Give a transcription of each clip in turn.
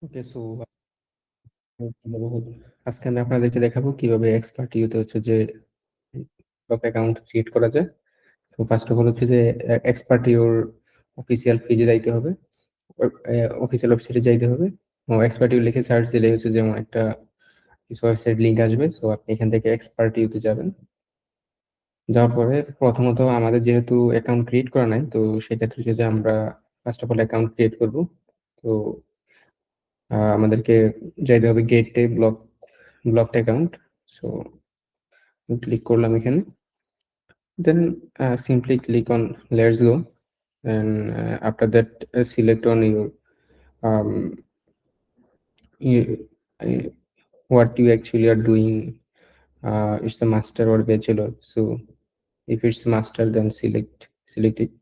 ওকে, so আজকে আমি আপনাদেরকে দেখাবো কিভাবে এক্সপার্ট ইউতে হচ্ছে যে ব্লক অ্যাকাউন্ট ক্রিয়েট করা যায়। তো ফার্স্ট অফ অল হচ্ছে যে এক্সপার্ট ইউর অফিসিয়াল পেজে যাইতে হবে, অফিসিয়াল ওয়েবসাইটে যাইতে হবে। এক্সপার্ট ইউ লিখে সার্চ দিলে হচ্ছে যেমন একটা কিছু ওয়েবসাইট লিঙ্ক আসবে। সো আপনি এখান থেকে এক্সপার্ট ইউতে যাবেন। যাওয়ার পরে প্রথমত আমাদের যেহেতু অ্যাকাউন্ট ক্রিয়েট করা নাই, তো সেক্ষেত্রে হচ্ছে যে আমরা first of all account create করব। তো আমাদেরকে যাইতে হবে গেটে ব্লকড অ্যাকাউন্ট। সো ক্লিক করলাম এখানে, দেন simply click on let's go, and after that select on your um, you, uh, what you actually are doing. It's a master or bachelor, so if it's master then select it,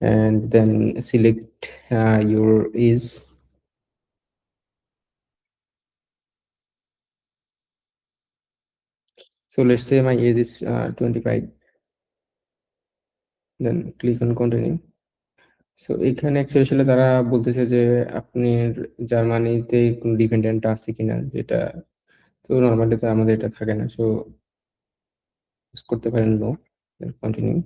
and then select your age. So let's say my age is 25, then click on continue. So এখানে actually আসলে তারা বলতেছে যে আপনার জার্মানিতে কোনো dependent আছে কিনা, যেটা তো নরমালি তো আমাদের এটা থাকে না। সো ইউজ করতে পারেন নো, কন্টিনিউ।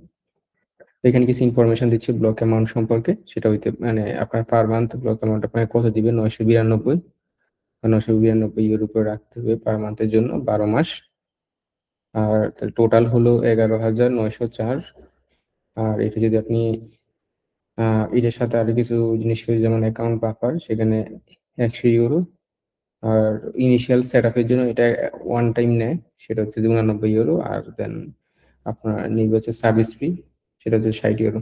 এখানে কিছু ইনফরমেশন দিচ্ছে ব্লক অ্যামাউন্ট সম্পর্কে, সেটা হইতে মানে আপনার পার মান্থ ব্লক অ্যামাউন্ট আপনাকে কত দিবে, 992 বা 992 এর উপরে রাখতে হবে পার মান্থের জন্য 12 মাস। আর টোটাল হলো 11,904। আর এটা যদি আপনি এটার সাথে আরো কিছু জিনিস করি, যেমন অ্যাকাউন্ট বাফার, সেখানে 100 ইউরো। আর ইনিশিয়াল সেট আপের জন্য এটা ওয়ান টাইম নেয়, সেটা হচ্ছে যে 89 ইউরো। আর দেন আপনার নিবে হচ্ছে সার্ভিস ফি, সেটা হচ্ছে 60 ইউরো।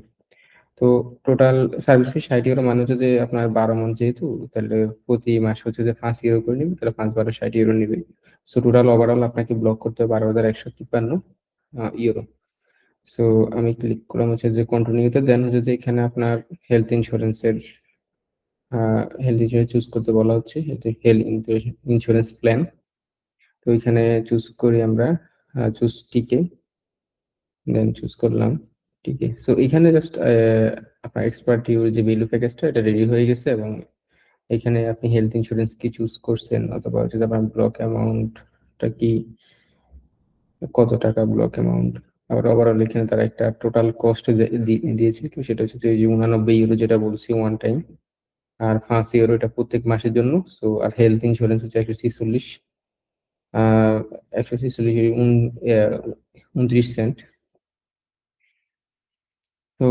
তো টোটাল সার্ভিস ফি 60 ইউরো, মানে হচ্ছে যে আপনার 12 মাস যেহেতু, তাহলে প্রতি মাস হচ্ছে যে 5 ইউরো করে নিবে, তাহলে 5 × 12 = 60 ইউরো নিবে। সো টোটাল ওভারঅল আপনাকে ব্লক করতে হবে 12,153 ইউরো। সো আমি ক্লিক করলাম হচ্ছে যে কন্টিনিউতে, দেন হচ্ছে যে এখানে আপনার হেলথ ইন্স্যুরেন্সের হেলথ ইন্স্যুরেন্স চুজ করতে বলা হচ্ছে, হেলথ ইন্স্যুরেন্স প্ল্যান। তো এখানে চুজ করি আমরা, চুজ টিকে, দেন চুজ করলাম টিকে। সো এখানে জাস্ট আপনার এক্সপার্ট ইউর যে ভ্যালু প্যাকেজটা এটা রেডি হয়ে গেছে, এবং এখানে আপনি হেলথ ইন্স্যুরেন্স কি চুজ করছেন, অথবা হচ্ছে যে আপনার ব্লক অ্যামাউন্টটা কি, কত টাকা ব্লক অ্যামাউন্ট। আবার ওভারঅল এখানে তারা একটা টোটাল কস্ট দিয়েছে, তো সেটা হচ্ছে যে 89 ইউরো যেটা বলছি ওয়ান টাইম, আর 5 ইউরো এটা প্রত্যেক মাসের জন্য। সো আর হেলথ ইন্স্যুরেন্স হচ্ছে 146, 146 29 সেন্ট। তো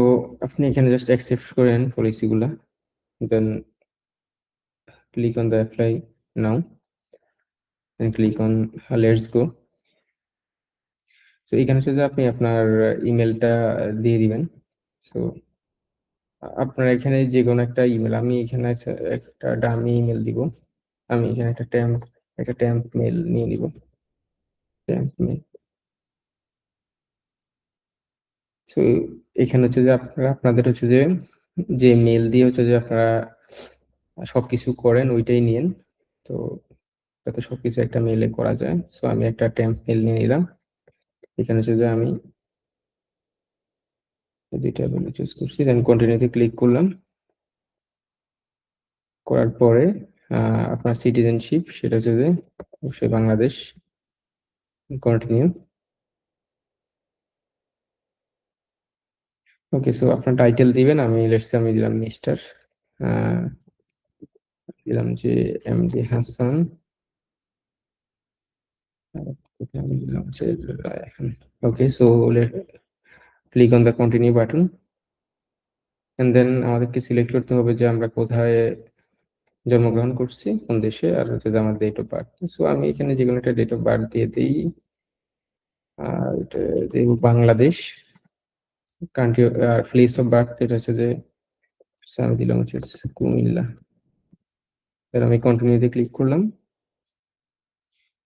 আপনি এখানে জাস্ট অ্যাকসেপ্ট করেন পলিসি গুলা, then click on the apply now, and click on let's go. তো এখানে হচ্ছে যে আপনি আপনার ইমেলটা দিয়ে দিবেন। সো আপনার এখানে যে কোনো একটা ইমেল, আমি এখানে একটা ডামি ইমেল দিব। আমি এখানে একটা ট্যাম্প মেল নিয়ে নিব, ট্যাম্প মেল। সো এখানে হচ্ছে যে আপনাদের হচ্ছে যে যে মেল দিয়ে হচ্ছে যে আপনারা সবকিছু করেন ওইটাই নিয়েন। তো যাতে সবকিছু একটা মেইলে করা যায়, সো আমি একটা টেম্প মেল নিয়ে নিলাম। এখানে হচ্ছে যে আমি দুইটা মেল চুজ করছি, দেন কন্টিনিউতে ক্লিক করলাম। করার পরে আপনার সিটিজেনশিপ সেটা হচ্ছে যে অবশ্যই বাংলাদেশ, কন্টিনিউ। ওকে, সো আপনার টাইটেল দিবেন। আমি লেটস সে আমি দিলাম মিস্টার, দিলাম যে এমডি হাসান। আমি দিলাম যে এখন। Okay, so click on the continue button, and then আমাদেরকে সিলেক্ট করতে হবে যে আমরা কোথায় জন্মগ্রহণ করছি, কোন দেশে, আর হচ্ছে যে আমার ডেট অফ বার্থ। সো আমি এখানে যে কোনো একটা ডেট অফ বার্থ দিয়ে দিই, এটা দেব বাংলাদেশ। কান্ট্রি আর প্লেস অফ বার্থ এটা হচ্ছে যে, আমি দিলাম হচ্ছে কুমিল্লা। এবার আমি কন্টিনিউতে ক্লিক করলাম।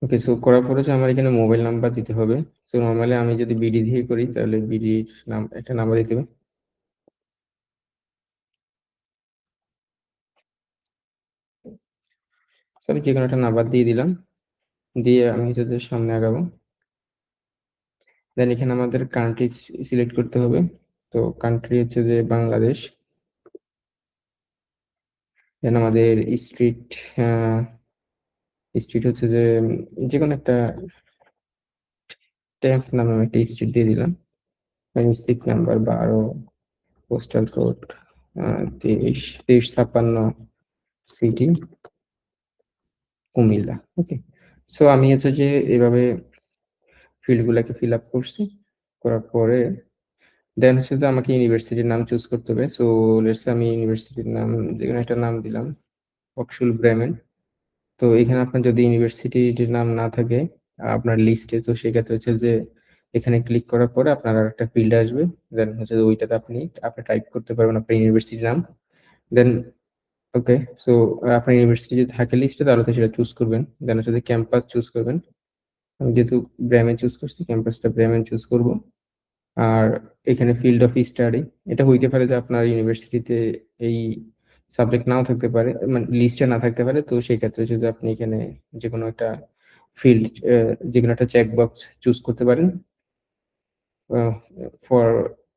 ওকে, সো করার পরে হচ্ছে আমার এখানে মোবাইল নাম্বার দিতে হবে। তো নর্মালি আমি যদি বিডি দিয়ে করি, তাহলে বিডির নাম একটা নাম্বার দিতে হবে। আমি যে কোনো একটা নাম্বার দিয়ে দিলাম, দিয়ে আমি হচ্ছে যে সামনে আগাবো। দেন এখানে আমাদের কান্ট্রি সিলেক্ট করতে হবে। তো কান্ট্রি হচ্ছে যে বাংলাদেশ। দেন আমাদের স্ট্রিট স্ট্রিট হচ্ছে যে যেকোনো একটা ট্যাম্প নামে আমি একটা স্ট্রিট দিয়ে দিলাম। Street number 12, postal code 2356, city Comilla. Okay. So আমি হচ্ছে যে এভাবে ফিল্ড গুলাকে ফিল আপ করছি। করার পরে দেন হচ্ছে যে আমাকে ইউনিভার্সিটির নাম চুজ করতে হবে। সো লেটস সে আমি ইউনিভার্সিটির নাম যেকোনো একটা নাম দিলাম। Oxford Bremen. তো এখানে আপনার যদি ইউনিভার্সিটির নাম না থাকে আপনার লিস্টে, তো সেক্ষেত্রে হচ্ছে যে এখানে ক্লিক করার পরে আপনার আরেকটা ফিল্ড আসবে। দেন হচ্ছে যে ওইটাতে আপনি টাইপ করতে পারবেন আপনার ইউনিভার্সিটির নাম। দেন ওকে। সো আপনার ইউনিভার্সিটি যদি থাকে লিস্টে তাহলে তো সেটা চুজ করবেন। দেন হচ্ছে যে ক্যাম্পাস চুজ করবেন। আমি যেহেতু ব্রেমেন চুজ করছি, ক্যাম্পাসটা ব্রেমেন চুজ করব। আর এখানে ফিল্ড অফ স্টাডি, এটা হইতে পারে যে আপনার ইউনিভার্সিটিতে এই সাবজেক্ট নাও থাকতে পারে, মানে লিস্টে না থাকতে পারে। তো সেই ক্ষেত্রে হচ্ছে যে আপনি এখানে যেকোনো একটা ফিল্ড, যেকোনো একটা চেক বক্স চুজ করতে পারেন ফর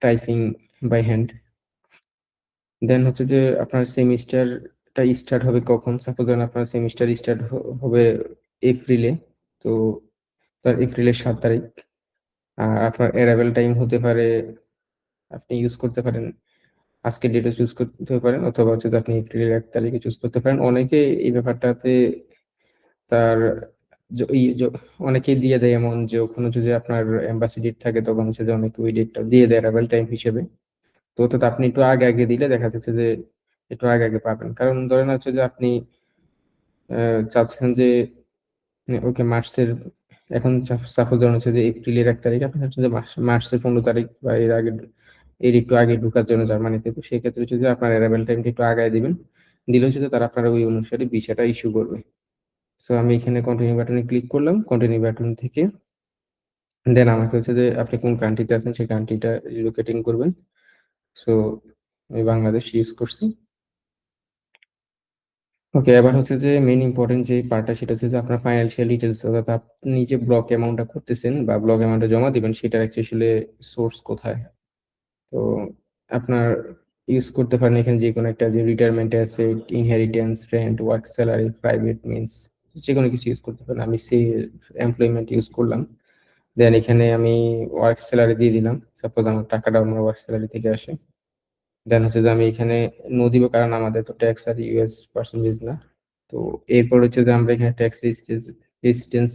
টাইপিং বাই হ্যান্ড। দেন হচ্ছে যে আপনার সেমিস্টারটা স্টার্ট হবে কখন? সাপোজ ধরেন আপনার সেমিস্টার স্টার্ট হবে এপ্রিলে। তো তার এপ্রিলের 7 তারিখ। আর আপনার অ্যারাইভেল টাইম হতে পারে, আপনি ইউজ করতে পারেন আজকের ডেটে চুজ করতে পারেন, অথবা হচ্ছে যে আপনি এপ্রিলের 1 তারিখে চুজ করতে পারেন। অনেকে এই ব্যাপারটাতে তার অনেকেই দিয়ে দেয় এমন যে ওখানে হচ্ছে যে আপনার এম্বাসি ডেট থাকে, তখন হচ্ছে যে অনেকে ওই ডেটটা দিয়ে দেয় অ্যারাইভেল টাইম হিসেবে। তো অর্থাৎ আপনি একটু আগে আগে দিলে দেখা যাচ্ছে যে একটু আগে আগে পাবেন। কারণ ধরেন হচ্ছে যে আপনি চাচ্ছেন যে ওকে মার্চের, এখন সাপোজ ধরেন হচ্ছে যে এপ্রিলের 1 তারিখ, আপনি হচ্ছে যে মার্চের 15 তারিখ বা এর আগে, এর একটু আগে ঢোকার জন্য জার্মানিতে। তো সেক্ষেত্রে হচ্ছে যে আপনার অ্যারাইভেল টাইমটা একটু আগায় দিবেন। দিলে হচ্ছে যে তারা আপনার ওই অনুসারে ভিসাটা ইস্যু করবে। সো আমি এখানে কন্টিনিউ বাটনে ক্লিক করলাম। কন্টিনিউ বাটন থেকে দেন আমাকে হচ্ছে যে আপনি কোন কান্ট্রিতে আছেন সেই কান্ট্রিটা লোকেটিং করবেন। সো আমি বাংলাদেশ ইউজ করছি। ওকে, এবার হচ্ছে যে মেইন ইম্পোর্টেন্ট যে পার্টটা সেটা হচ্ছে যে আপনার ফাইন্যান্সিয়াল ডিটেইলস, অর্থাৎ আপনি যে ব্লক অ্যামাউন্টটা করতেছেন বা ব্লক অ্যামাউন্টটা জমা দিবেন সেটার অ্যাকচুয়ালি সোর্স কোথায়। তো আপনার ইউজ করতে পারেন এখানে যেকোনো একটা, যে retirement asset, inheritance, rent, work salary, private means, যেকোনো কিছু ইউজ করতে পারেন। আমি এমপ্লয়মেন্ট ইউজ করলাম। দেন এখানে আমি ওয়ার্ক স্যালারি দিয়ে দিলাম। সাপোজ আমার টাকাটা আমার ওয়ার্ক স্যালারি থেকে আসে। দেন হচ্ছে যে আমি এখানে নো দিব, কারণ আমাদের তো ট্যাক্স আর ইউএস পার্সেন্টেজ না। তো এরপর হচ্ছে যে আমরা এখানে ট্যাক্স রেসিডেন্স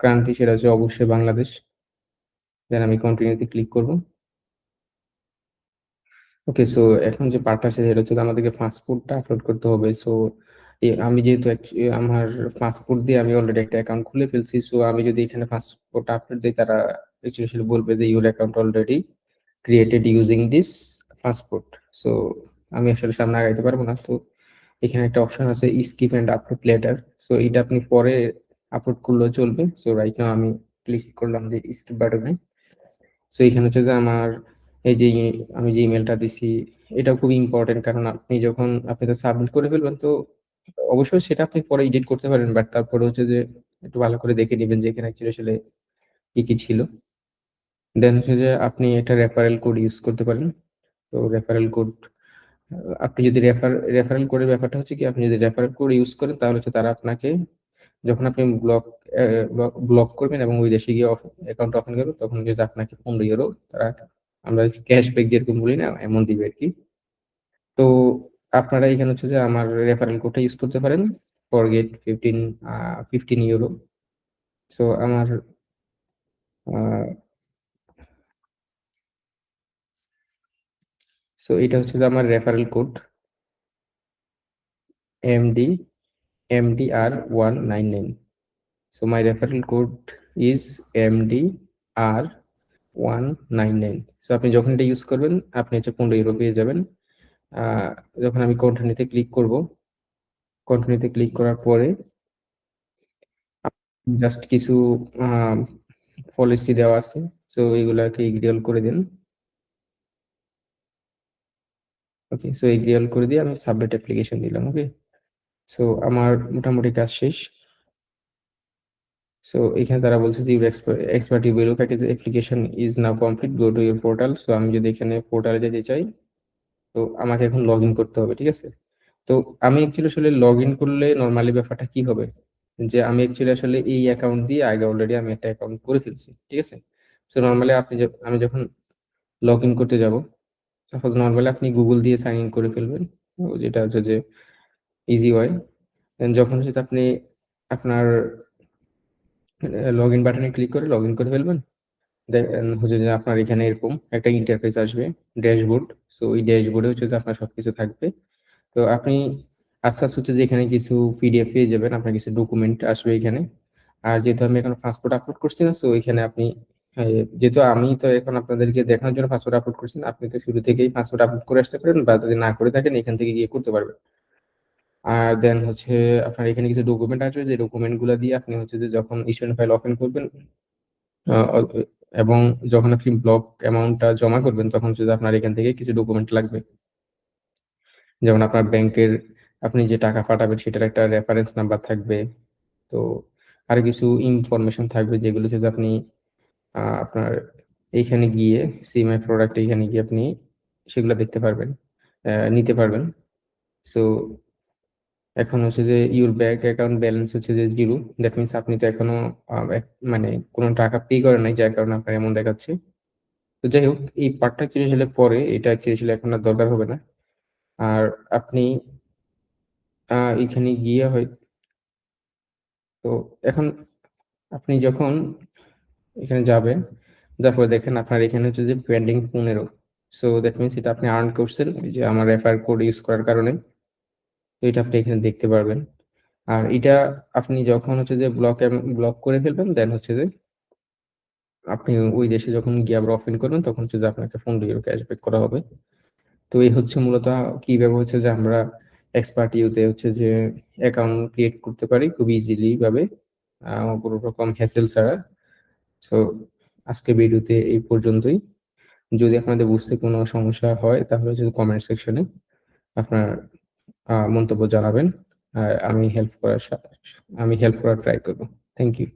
কান্ট্রি, সেটা হচ্ছে অবশ্যই বাংলাদেশ। দেন আমি কন্টিনিউতে ক্লিক করব। ওকে, সো এখন যে পার্টটা আছে সেটা হচ্ছে যে আমাদেরকে পাসপোর্টটা আপলোড করতে হবে। সো আমি যেহেতু আমার পাসপোর্ট দিয়ে আমি অলরেডি একটা অ্যাকাউন্ট খুলে ফেলছি, সো আমি যদি এখানে পাসপোর্ট আপলোড দিই তারা অ্যাকচুয়ালি বলবে যে your account already created using this passport. So আমি আসলে সামনে আগাইতে পারবো না। তো এখানে একটা অপশন আছে skip and upload letter. So এটা আপনি পরে আপলোড করলেও চলবে। সো রাইট নাও আমি ক্লিক করলাম যে স্কিপ বাটনে। সো এখানে হচ্ছে যে আমার এই যে আমি যে ইমেলটা দিছি এটা খুব ইম্পর্টেন্ট, কারণ আপনি তো সাবমিট করে ফেলবেন। তো অবশ্যই সেটা আপনি পরে এডিট করতে পারেন, বাট তারপরে হচ্ছে যে একটু ভালো করে দেখে নিবেন যে এখানে actually আসলে কি কি ছিল। দেন হচ্ছে যে আপনি একটা রেফারেল কোড ইউজ করতে পারেন। তো রেফারেল কোড, আপনি যদি রেফারেল কোডের ব্যাপারটা হচ্ছে কি, আপনি যদি রেফারেল কোড ইউজ করেন তাহলে হচ্ছে তারা আপনাকে, যখন আপনি ব্লক করবেন এবং ওই দেশে গিয়ে অ্যাকাউন্ট ওপেন করবেন, তখন কিন্তু আপনাকে 15 ইউরো তারা, আমরা ক্যাশব্যাক যেরকম বলি না, এমন দিবে আর কি। তো আপনারা এখানে হচ্ছে যে আমার রেফারেল কোডটা ইউজ করতে পারেন, ফরগেট 15 ইউরো। সো আমার সো এটা হচ্ছে যে আমার referral code MD MDR199. So my referral code is MDR199. So আপনি যখন এটা ইউজ করবেন আপনি হচ্ছে 15 ইউরো পেয়ে যাবেন। যখন আমি কন্টিনিউতে ক্লিক করব, কন্টিনিউতে ক্লিক করার পরে জাস্ট কিছু পলিসি দেওয়া আছে। সো এগুলাকে ইগনোর করে দিন। ওকে, সো ইগনোর করে দিয়ে আমি সাবমিট অ্যাপ্লিকেশন দিলাম। ওকে, সো আমার মোটামুটি কাজ শেষ। সো এখানে তারা বলছে যে your ex parte package application is now complete, go to your portal. So আমি যদি এখানে পোর্টালে যেতে চাই, তো আমাকে এখন লগ ইন করতে হবে, ঠিক আছে। তো আমি অ্যাকচুয়ালি আসলে লগ ইন করলে নর্মালি ব্যাপারটা কি হবে, যে আমি অ্যাকচুয়ালি আসলে এই অ্যাকাউন্ট দিয়ে আগে অলরেডি আমি একটা অ্যাকাউন্ট করে ফেলছি, ঠিক আছে? সো নর্মালি আমি যখন লগ ইন করতে যাব, সাপোজ নর্মালি আপনি গুগল দিয়ে সাইন ইন করে ফেলবেন, যেটা হচ্ছে যে ইজি ওয়ে। দেন যখন হচ্ছে আপনি আপনার লগ ইন বাটনে ক্লিক করে লগ ইন করে ফেলবেন, দেন হচ্ছে যে আপনার এখানে এরকম একটা ইন্টারফেস আসবে, ড্যাশবোর্ড। সো ওই ড্যাশবোর্ডে হচ্ছে যে আপনার সবকিছু থাকবে। তো আপনি আস্তে আস্তে হচ্ছে যে এখানে কিছু পিডিএফ পেয়ে যাবেন, আপনার কিছু ডকুমেন্ট আসবে এখানে। আর যেহেতু আমি এখন পাসপোর্ট আপলোড করছি না, সো এখানে আপনি যেহেতু আমি তো এখন আপনাদেরকে দেখানোর জন্য পাসপোর্ট আপলোড করছি না, আপনি তো শুরু থেকেই পাসপোর্ট আপলোড করে আসতে পারেন, বা যদি না করে থাকেন এখান থেকে গিয়ে করতে পারবেন। আর দেন হচ্ছে আপনার এখানে কিছু ডকুমেন্ট আসবে, যে ডকুমেন্ট গুলা দিয়ে আপনি হচ্ছে যে যখন স্টুডেন্ট ফাইল ওপেন করবেন, আহ, অ- এবং যখন আপনি ব্লক অ্যামাউন্টটা জমা করবেন, তখন হচ্ছে যে আপনার এখান থেকে কিছু ডকুমেন্ট লাগবে। যেমন আপনার ব্যাংকের, আপনি যে টাকা পাঠাবেন সেটার একটা রেফারেন্স নাম্বার থাকবে। তো আর কিছু ইনফরমেশন থাকবে, যেগুলো যদি আপনি আপনার এইখানে গিয়ে সিএমআই প্রোডাক্ট এখানে গিয়ে আপনি সেগুলো দেখতে পারবেন, নিতে পারবেন। সো এখন হচ্ছে যে ইউর ব্যাংক অ্যাকাউন্ট ব্যালেন্স হচ্ছে যে জিরো, দ্যাট মিনস আপনি তো এখনো মানে কোনো টাকা পে করেন নাই, যার কারণে আপনার এমন দেখাচ্ছে। তো যাই হোক, এই পার্টটা অ্যাকচুয়ালি আসলে পরে, এটা অ্যাকচুয়ালি এখন আর দরকার হবে না। আর আপনি এখানে গিয়ে হয়, তো এখন আপনি যখন এখানে যাবেন, যারপরে দেখেন আপনার এখানে হচ্ছে যে পেন্ডিং 15। সো দ্যাট মিনস এটা আপনি আর্ন করছেন ওই যে আমার রেফার কোড ইউজ করার কারণে। তো এটা আপনি এখানে দেখতে পারবেন। আর এটা আপনি যখন হচ্ছে যে ব্লক করে ফেলবেন, দেন হচ্ছে যে আপনি ওই দেশে যখন গিয়ে আবার অফেন করবেন, তখন হচ্ছে যে আপনাকে 15 ইউরো ক্যাশব্যাক করা হবে। তো এই হচ্ছে মূলত কিভাবে হচ্ছে যে আমরা এক্সপার্ট ইউতে হচ্ছে যে অ্যাকাউন্ট ক্রিয়েট করতে পারি খুব ইজিলি ভাবে, কোনো রকম হ্যাসেল ছাড়া। সো আজকে ভিডিওতে এই পর্যন্তই। যদি আপনাদের বুঝতে কোনো সমস্যা হয়, তাহলে যদি কমেন্ট সেকশনে আপনার মন্তব্য জানাবেন। আর আমি হেল্প করার ট্রাই করবো। Thank you.